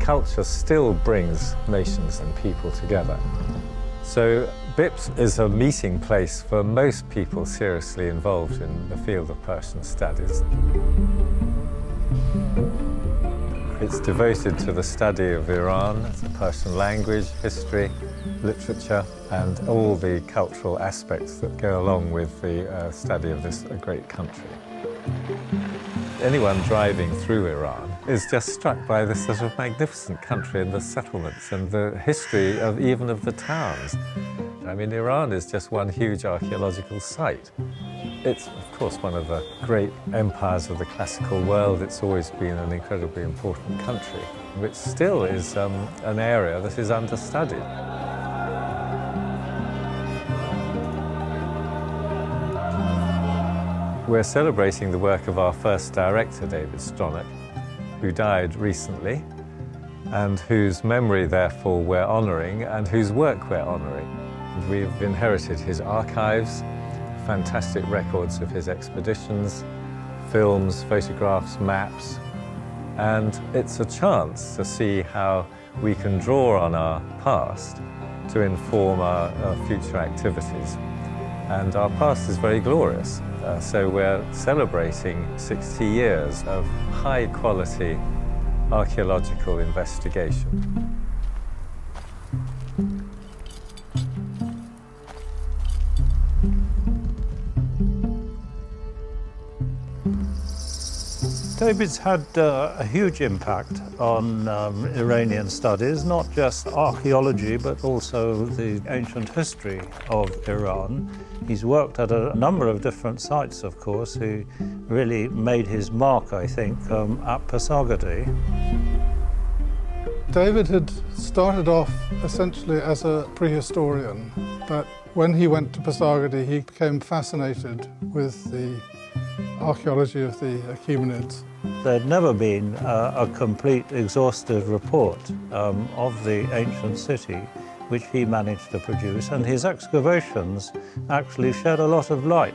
culture still brings nations and people together. So BIPS is a meeting place for most people seriously involved in the field of Persian studies. It's devoted to the study of Iran, the Persian language, history, literature, and all the cultural aspects that go along with the study of this great country. Anyone driving through Iran is just struck by this sort of magnificent country and the settlements and the history of even of the towns. I mean, Iran is just one huge archaeological site. It's, of course, one of the great empires of the classical world. It's always been an incredibly important country, which still is an area that is understudied. We're celebrating the work of our first director, David Stronach, who died recently, and whose memory, therefore, we're honouring, and whose work we're honouring. We've inherited his archives, fantastic records of his expeditions, films, photographs, maps, and it's a chance to see how we can draw on our past to inform our future activities. And our past is very glorious. So we're celebrating 60 years of high-quality archaeological investigation. David's had a huge impact on Iranian studies, not just archaeology, but also the ancient history of Iran. He's worked at a number of different sites, of course. He really made his mark, I think, at Pasargadae. David had started off essentially as a prehistorian, but when he went to Pasargadae, he became fascinated with the archaeology of the Achaemenids. There'd never been a complete, exhaustive report of the ancient city, which he managed to produce, and his excavations actually shed a lot of light.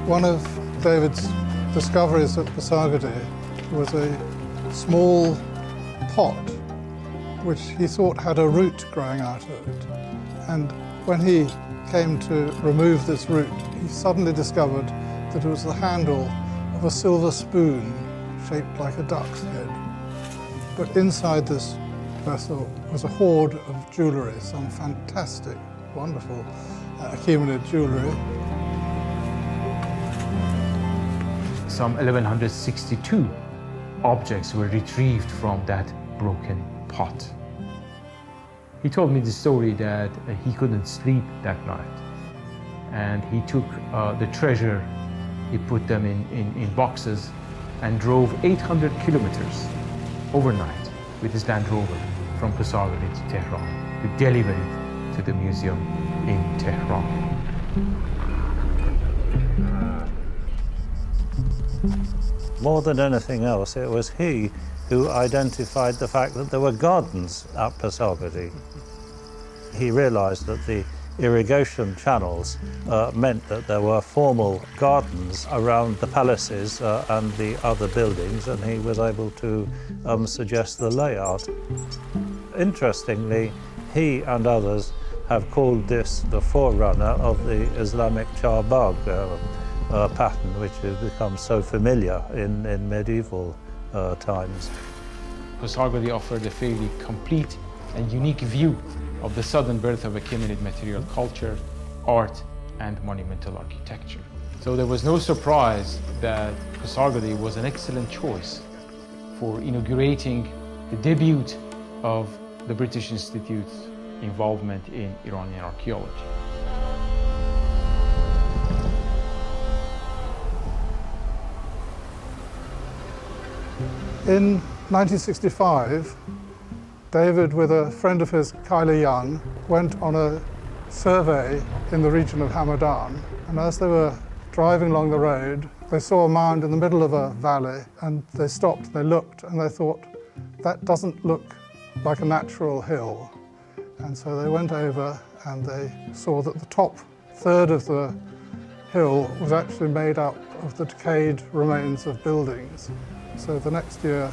One of David's discoveries at Pasargadae was a small pot which he thought had a root growing out of it. And when he came to remove this root, he suddenly discovered that it was the handle of a silver spoon shaped like a duck's head. But inside this vessel was a hoard of jewellery, some fantastic, wonderful Achaemenid jewellery. Some 1162 objects were retrieved from that broken pot. He told me the story that he couldn't sleep that night, and he took the treasure, he put them in boxes and drove 800 kilometers overnight with his Land Rover from Pasargadae to Tehran to deliver it to the museum in Tehran. More than anything else, it was he who identified the fact that there were gardens at Pasargadae. He realized that the irrigation channels meant that there were formal gardens around the palaces and the other buildings, and he was able to suggest the layout. Interestingly, he and others have called this the forerunner of the Islamic charbagh pattern, which has become so familiar in medieval times. Pasargadae offered a fairly complete and unique view of the sudden birth of Achaemenid material culture, art, and monumental architecture. So there was no surprise that Pasargadae was an excellent choice for inaugurating the debut of the British Institute's involvement in Iranian archaeology. In 1965, David, with a friend of his, Kyla Young, went on a survey in the region of Hamadan, and as they were driving along the road, they saw a mound in the middle of a valley, and they stopped, they looked, and they thought, that doesn't look like a natural hill. And so they went over and they saw that the top third of the hill was actually made up of the decayed remains of buildings. So the next year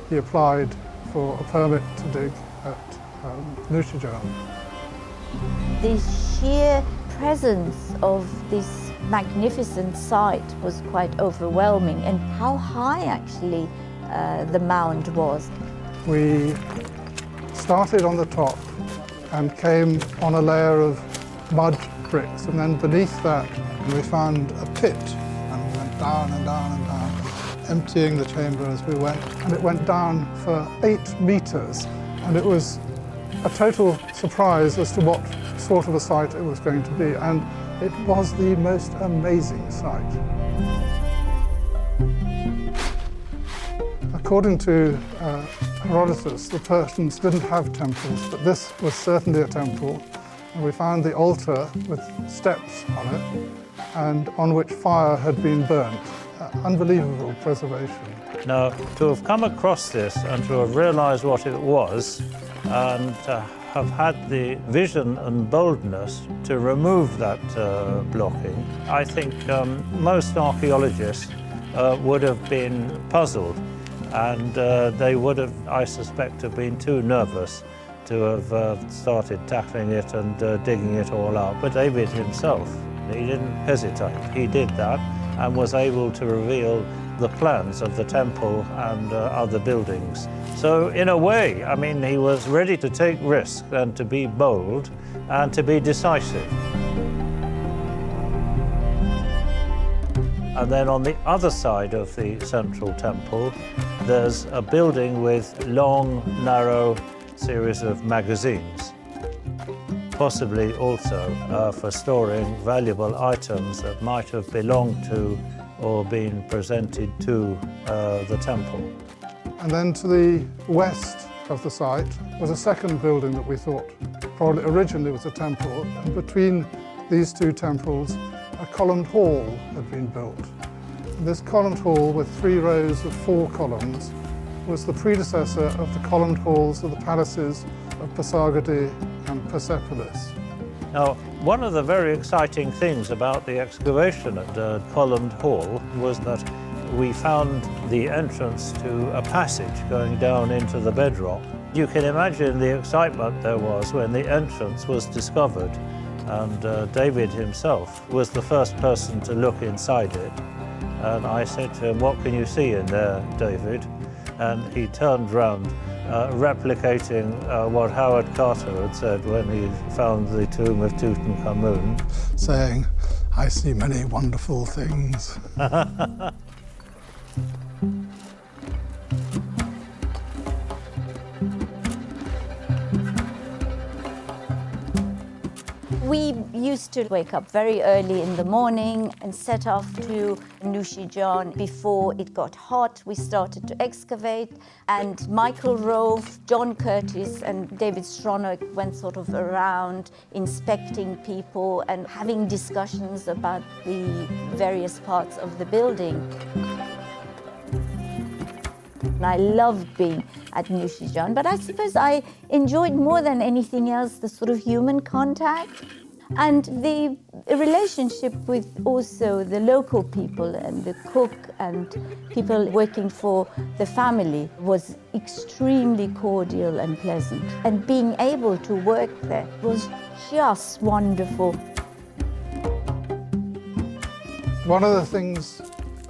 he applied for a permit to dig at Nushijan. The sheer presence of this magnificent site was quite overwhelming, and how high actually the mound was. We started on the top and came on a layer of mud bricks, and then beneath that we found a pit, and we went down and down and down, emptying the chamber as we went, and it went down for 8 meters, and it was a total surprise as to what sort of a site it was going to be, and it was the most amazing site. According to Herodotus, the Persians didn't have temples, but this was certainly a temple. And we found the altar with steps on it, and on which fire had been burnt. Unbelievable preservation. Now, to have come across this and to have realized what it was, and to have had the vision and boldness to remove that blocking, I think most archaeologists would have been puzzled, and they would have, I suspect, have been too nervous to have started tackling it and digging it all out. But David himself, he didn't hesitate. He did that and was able to reveal the plans of the temple and other buildings. So in a way, I mean, he was ready to take risks and to be bold and to be decisive. And then on the other side of the central temple, there's a building with long, narrow series of magazines, possibly also for storing valuable items that might have belonged to or been presented to the temple. And then to the west of the site was a second building that we thought probably originally was a temple, and between these two temples a columned hall had been built. And this columned hall with 3 rows of 4 columns was the predecessor of the columned halls of the palaces of Pasargadae and Persepolis. Now, one of the very exciting things about the excavation at the columned hall was that we found the entrance to a passage going down into the bedrock. You can imagine the excitement there was when the entrance was discovered, and David himself was the first person to look inside it. And I said to him, "What can you see in there, David?" And he turned round, replicating what Howard Carter had said when he found the tomb of Tutankhamun, saying, "I see many wonderful things." We used to wake up very early in the morning and set off to Nushijan. Before it got hot, we started to excavate, and Michael Rove, John Curtis and David Stronach went sort of around inspecting people and having discussions about the various parts of the building. And I loved being at Nushijan, but I suppose I enjoyed more than anything else the sort of human contact and the relationship with also the local people, and the cook and people working for the family was extremely cordial and pleasant. And being able to work there was just wonderful. One of the things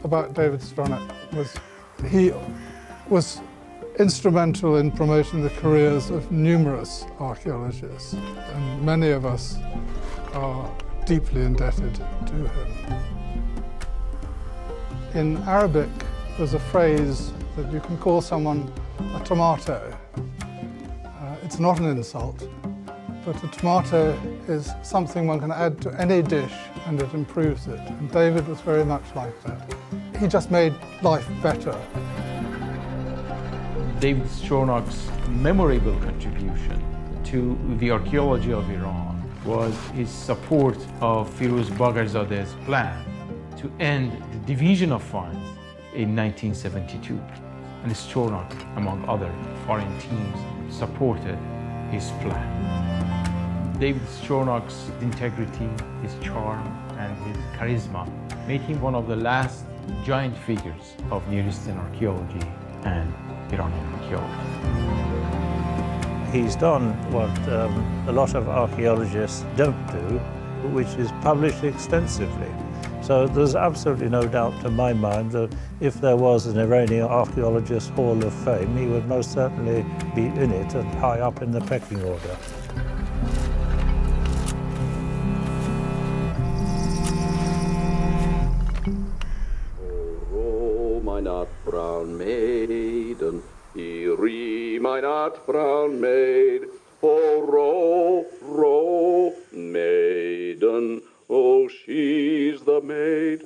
about David Stronach was he was instrumental in promoting the careers of numerous archaeologists, and many of us are deeply indebted to him. In Arabic, there's a phrase that you can call someone a tomato. It's not an insult, but a tomato is something one can add to any dish and it improves it. And David was very much like that. He just made life better. David Stronach's memorable contribution to the archaeology of Iran was his support of Firuz Bagharzade's plan to end the division of funds in 1972. And Stronach, among other foreign teams, supported his plan. David Stronach's integrity, his charm, and his charisma made him one of the last giant figures of Near Eastern archaeology and Iranian archaeology. He's done what a lot of archaeologists don't do, which is published extensively. So there's absolutely no doubt to my mind that if there was an Iranian Archaeologist Hall of Fame, he would most certainly be in it and high up in the pecking order. Oh, my nut brown maiden, eerie, my nut brown maid. Oh, row, maiden, oh, she's the maid